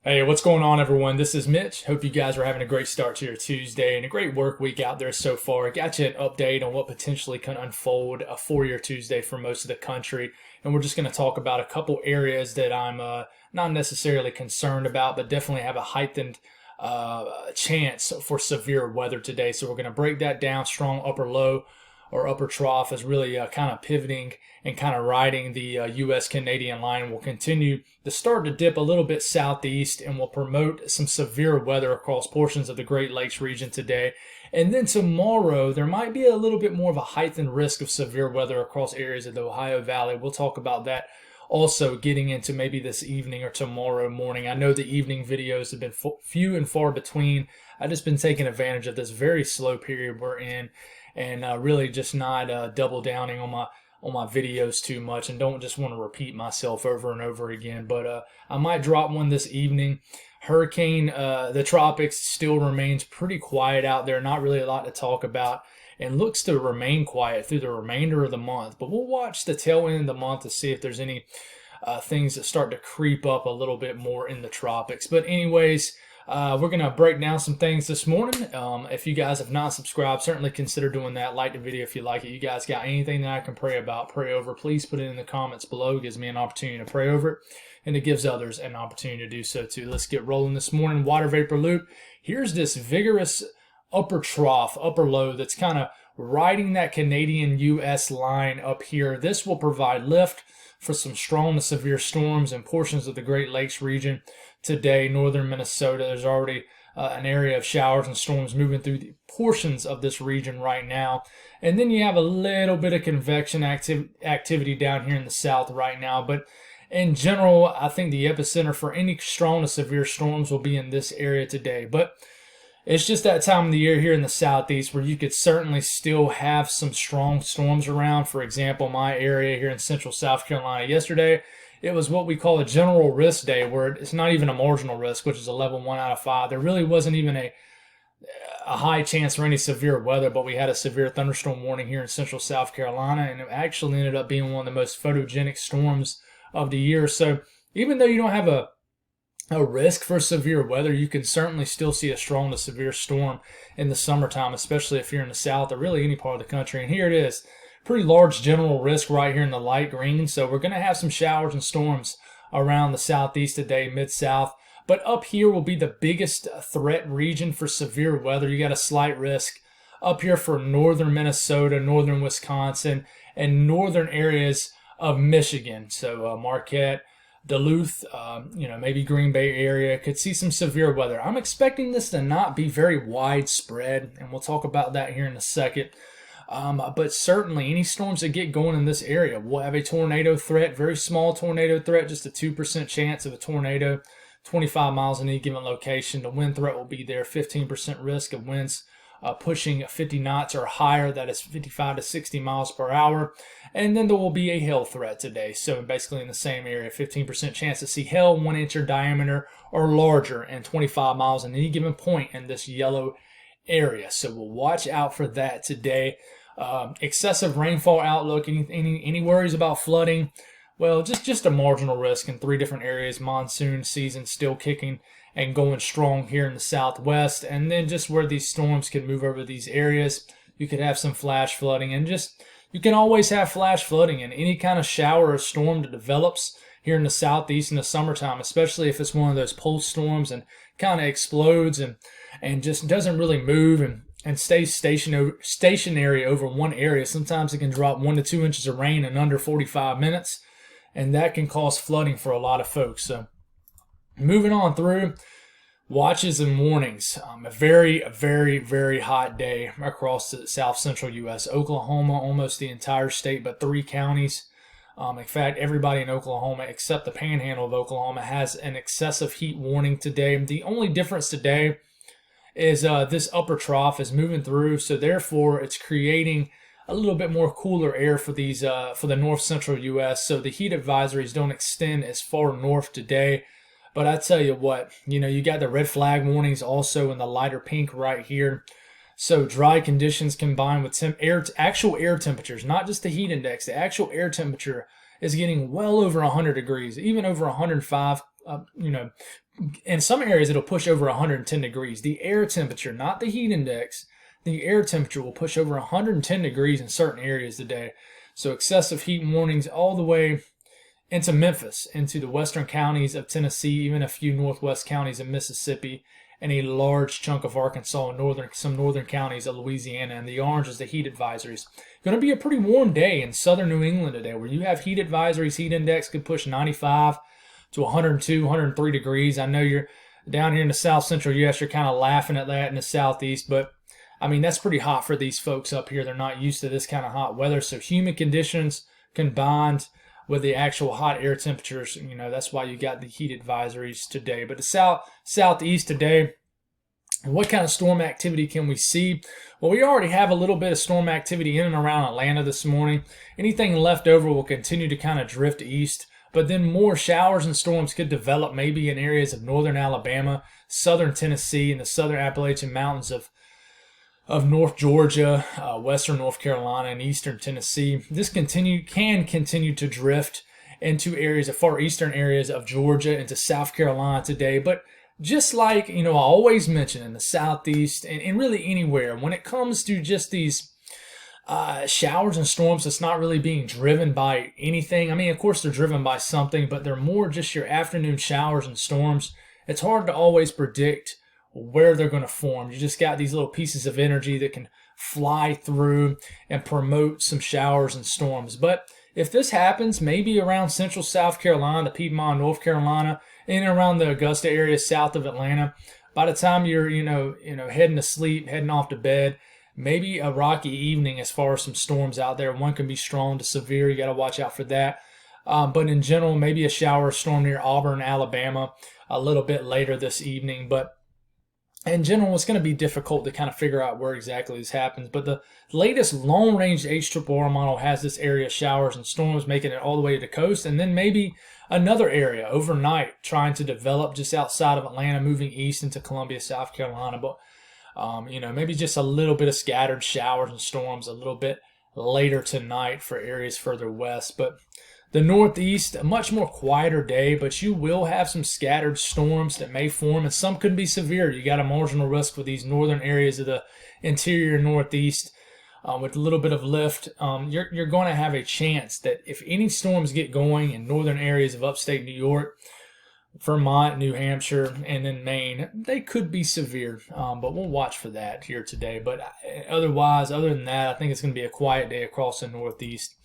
Hey, what's going on, everyone? This is Mitch. Hope you guys are having a great start to your Tuesday and a great work week out there so far. Got you an update on what potentially can unfold for your Tuesday for most of the country. And we're just going to talk about a couple areas that I'm not necessarily concerned about, but definitely have a heightened chance for severe weather today. So we're going to break that down. Strong upper low or upper trough is really kind of pivoting and kind of riding the U.S. Canadian line. Will continue to start to dip a little bit southeast and will promote some severe weather across portions of the Great Lakes region today. And then tomorrow, there might be a little bit more of a heightened risk of severe weather across areas of the Ohio Valley. We'll talk about that also getting into maybe this evening or tomorrow morning. I know the evening videos have been few and far between. I've just been taking advantage of this very slow period we're in and really just not double downing on my videos too much, and don't just want to repeat myself over and over again. But I might drop one this evening. Hurricane, the tropics still remains pretty quiet out there. Not really a lot to talk about, and looks to remain quiet through the remainder of the month. But we'll watch the tail end of the month to see if there's any things that start to creep up a little bit more in the tropics. But anyways, we're going to break down some things this morning. If you guys have not subscribed, certainly consider doing that. Like the video if you like it. You guys got anything that I can pray about, pray over, please put it in the comments below. It gives me an opportunity to pray over it, and it gives others an opportunity to do so too. Let's get rolling this morning. Water vapor loop. Here's this vigorous upper trough, upper low that's kind of riding that Canadian-U.S. line up here. This will provide lift for some strong to severe storms in portions of the Great Lakes region today. Northern Minnesota, there's already an area of showers and storms moving through the portions of this region right now. And then you have a little bit of convection activity down here in the south right now. But in general, I think the epicenter for any strong to severe storms will be in this area today. But it's just that time of the year here in the southeast where you could certainly still have some strong storms around. For example, my area here in central South Carolina yesterday, it was what we call a general risk day, where it's not even a marginal risk, which is a level 1 out of 5. There really wasn't even a high chance for any severe weather, but we had a severe thunderstorm warning here in central South Carolina, and it actually ended up being one of the most photogenic storms of the year. So even though you don't have a risk for severe weather, you can certainly still see a strong to severe storm in the summertime, especially if you're in the south or really any part of the country. And here it is. Pretty large general risk right here in the light green. So we're going to have some showers and storms around the southeast today, mid-south. But up here will be the biggest threat region for severe weather. You got a slight risk up here for northern Minnesota, northern Wisconsin, and northern areas of Michigan. So Marquette, Duluth, maybe Green Bay area could see some severe weather. I'm expecting this to not be very widespread, and we'll talk about that here in a second. But certainly any storms that get going in this area will have a tornado threat, very small tornado threat, just a 2% chance of a tornado, 25 miles in any given location. The wind threat will be there, 15% risk of winds pushing 50 knots or higher, that is 55 to 60 miles per hour. And then there will be a hail threat today. So basically in the same area, 15% chance to see hail 1 inch in diameter or larger and 25 miles in any given point in this yellow area. So we'll watch out for that today. Excessive rainfall outlook, any worries about flooding? Well, just a marginal risk in 3 different areas. Monsoon season still kicking and going strong here in the southwest. And then just where these storms can move over these areas, you could have some flash flooding. And you can always have flash flooding in any kind of shower or storm that develops here in the southeast in the summertime, especially if it's one of those pulse storms and kind of explodes and just doesn't really move and stays stationary over one area. Sometimes it can drop 1 to 2 inches of rain in under 45 minutes, and that can cause flooding for a lot of folks. So moving on through watches and warnings. A very, very, very hot day across the south central U.S. Oklahoma, almost the entire state, but 3 counties. In fact, everybody in Oklahoma except the panhandle of Oklahoma has an excessive heat warning today. The only difference today is this upper trough is moving through, so therefore it's creating a little bit more cooler air for these for the north central U.S. So the heat advisories don't extend as far north today. But I tell you what, you got the red flag warnings also in the lighter pink right here. So dry conditions combined with actual air temperatures, not just the heat index, the actual air temperature is getting well over 100 degrees, even over 105 in some areas it'll push over 110 degrees. The air temperature, not the heat index, the air temperature will push over 110 degrees in certain areas today. So excessive heat warnings all the way into Memphis, into the western counties of Tennessee, even a few northwest counties of Mississippi, and a large chunk of Arkansas and some northern counties of Louisiana. And the orange is the heat advisories. Going to be a pretty warm day in southern New England today, where you have heat advisories. Heat index could push 95 to 102, 103 degrees. I know you're down here in the south central U.S., you're kind of laughing at that in the southeast, but I mean, that's pretty hot for these folks up here. They're not used to this kind of hot weather. So humid conditions combined with the actual hot air temperatures, that's why you got the heat advisories today. But the southeast today, what kind of storm activity can we see? Well, we already have a little bit of storm activity in and around Atlanta this morning. Anything left over will continue to kind of drift east, but then more showers and storms could develop maybe in areas of northern Alabama, southern Tennessee, and the southern Appalachian Mountains of North Georgia, western North Carolina, and eastern Tennessee. This can continue to drift into areas of far eastern areas of Georgia into South Carolina today. But just like, I always mention in the southeast and really anywhere, when it comes to just these showers and storms, it's not really being driven by anything. I mean, of course, they're driven by something, but they're more just your afternoon showers and storms. It's hard to always predict where they're going to form. You just got these little pieces of energy that can fly through and promote some showers and storms. But if this happens, maybe around central South Carolina, the Piedmont, North Carolina, and around the Augusta area south of Atlanta, by the time you're, heading to sleep, heading off to bed, maybe a rocky evening as far as some storms out there. One can be strong to severe. You got to watch out for that. But in general, maybe a shower or storm near Auburn, Alabama, a little bit later this evening. But in general, it's going to be difficult to kind of figure out where exactly this happens. But the latest long-range HRRR model has this area of showers and storms making it all the way to the coast, and then maybe another area overnight trying to develop just outside of Atlanta, moving east into Columbia, South Carolina. But, maybe just a little bit of scattered showers and storms a little bit later tonight for areas further west. But the Northeast, a much more quieter day, but you will have some scattered storms that may form, and some could be severe. You got a marginal risk for these northern areas of the interior Northeast with a little bit of lift. You're going to have a chance that if any storms get going in northern areas of upstate New York, Vermont, New Hampshire, and then Maine, they could be severe, but we'll watch for that here today. But other than that, I think it's going to be a quiet day across the Northeast.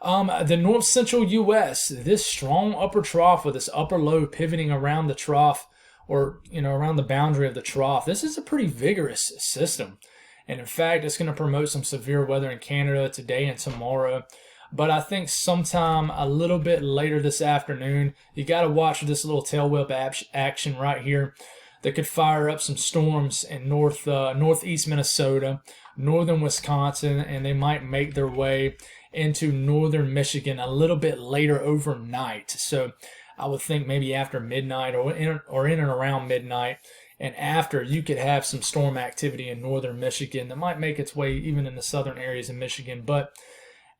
The north central U.S., this strong upper trough with this upper low pivoting around the trough or, around the boundary of the trough, this is a pretty vigorous system. And in fact, it's going to promote some severe weather in Canada today and tomorrow. But I think sometime a little bit later this afternoon, you got to watch this little tail whip action right here that could fire up some storms in northeast Minnesota, northern Wisconsin, and they might make their way into northern Michigan a little bit later overnight. So I would think maybe after midnight or in and around midnight, and after, you could have some storm activity in northern Michigan that might make its way even in the southern areas of Michigan. But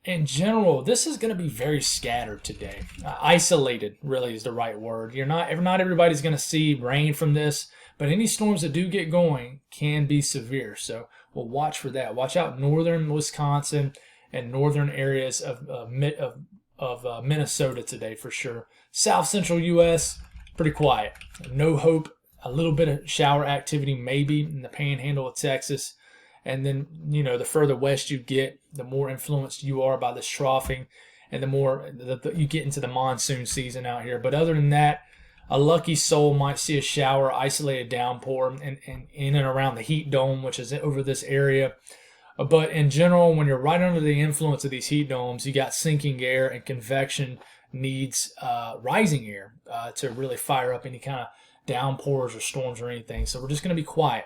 in general, this is going to be very scattered today. Isolated really is the right word. Not everybody's going to see rain from this, but any storms that do get going can be severe. So we'll watch for that. Watch out northern Wisconsin and northern areas of Minnesota today for sure. South central U.S., pretty quiet. No hope. A little bit of shower activity maybe in the panhandle of Texas. And then, the further west you get, the more influenced you are by this troughing and the more you get into the monsoon season out here. But other than that, a lucky soul might see a shower, isolated downpour in and around the heat dome, which is over this area. But in general, when you're right under the influence of these heat domes, you got sinking air, and convection needs rising air to really fire up any kind of downpours or storms or anything. So we're just going to be quiet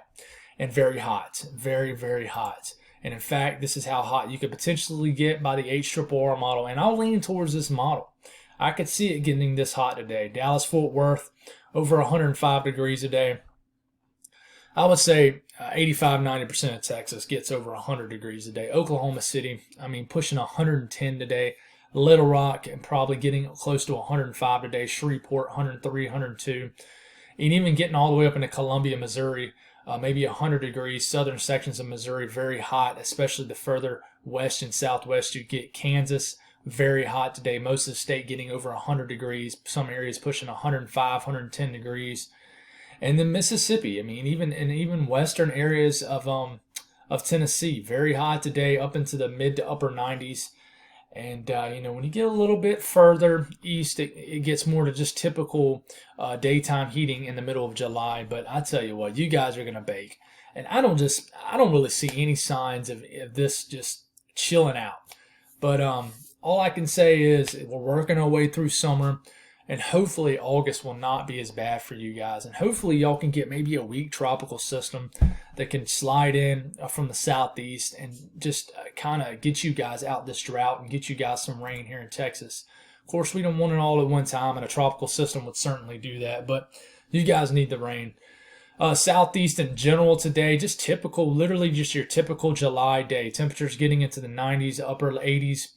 and very hot, very, very hot. And in fact, this is how hot you could potentially get by the HRRR model. And I'll lean towards this model. I could see it getting this hot today. Dallas-Fort Worth, over 105 degrees a day. I would say 85-90% of Texas gets over 100 degrees a day. Oklahoma City, pushing 110 today. Little Rock and probably getting close to 105 today. Shreveport 103, 102, and even getting all the way up into Columbia, Missouri, maybe 100 degrees. Southern sections of Missouri very hot, especially the further west and southwest you get. Kansas very hot today. Most of the state getting over 100 degrees. Some areas pushing 105, 110 degrees. And then Mississippi. I mean, even western areas of Tennessee, very hot today, up into the mid to upper 90s. And, when you get a little bit further east, it gets more to just typical daytime heating in the middle of July. But I tell you what, you guys are going to bake. And I don't really see any signs of this just chilling out. But all I can say is we're working our way through summer. And hopefully August will not be as bad for you guys. And hopefully y'all can get maybe a weak tropical system that can slide in from the southeast and just kind of get you guys out this drought and get you guys some rain here in Texas. Of course, we don't want it all at one time, and a tropical system would certainly do that. But you guys need the rain. Southeast in general today, just typical, literally just your typical July day. Temperatures getting into the 90s, upper 80s.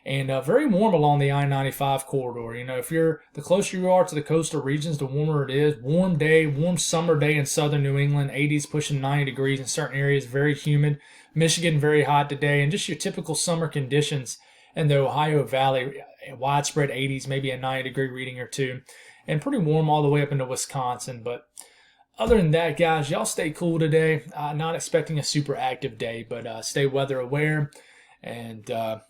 And very warm along the I-95 corridor. If the closer you are to the coastal regions, the warmer it is. Warm day, warm summer day in southern New England, 80s pushing 90 degrees in certain areas, very humid. Michigan very hot today, and just your typical summer conditions in the Ohio Valley, widespread 80s, maybe a 90-degree reading or two, and pretty warm all the way up into Wisconsin. But other than that, guys, y'all stay cool today. Not expecting a super active day, but stay weather aware. And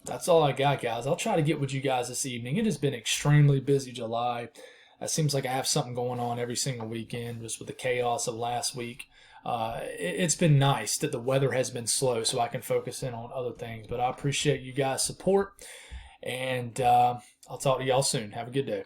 that's all I got, guys. I'll try to get with you guys this evening. It has been extremely busy July. It seems like I have something going on every single weekend just with the chaos of last week. It's been nice that the weather has been slow so I can focus in on other things. But I appreciate you guys' support. And I'll talk to y'all soon. Have a good day.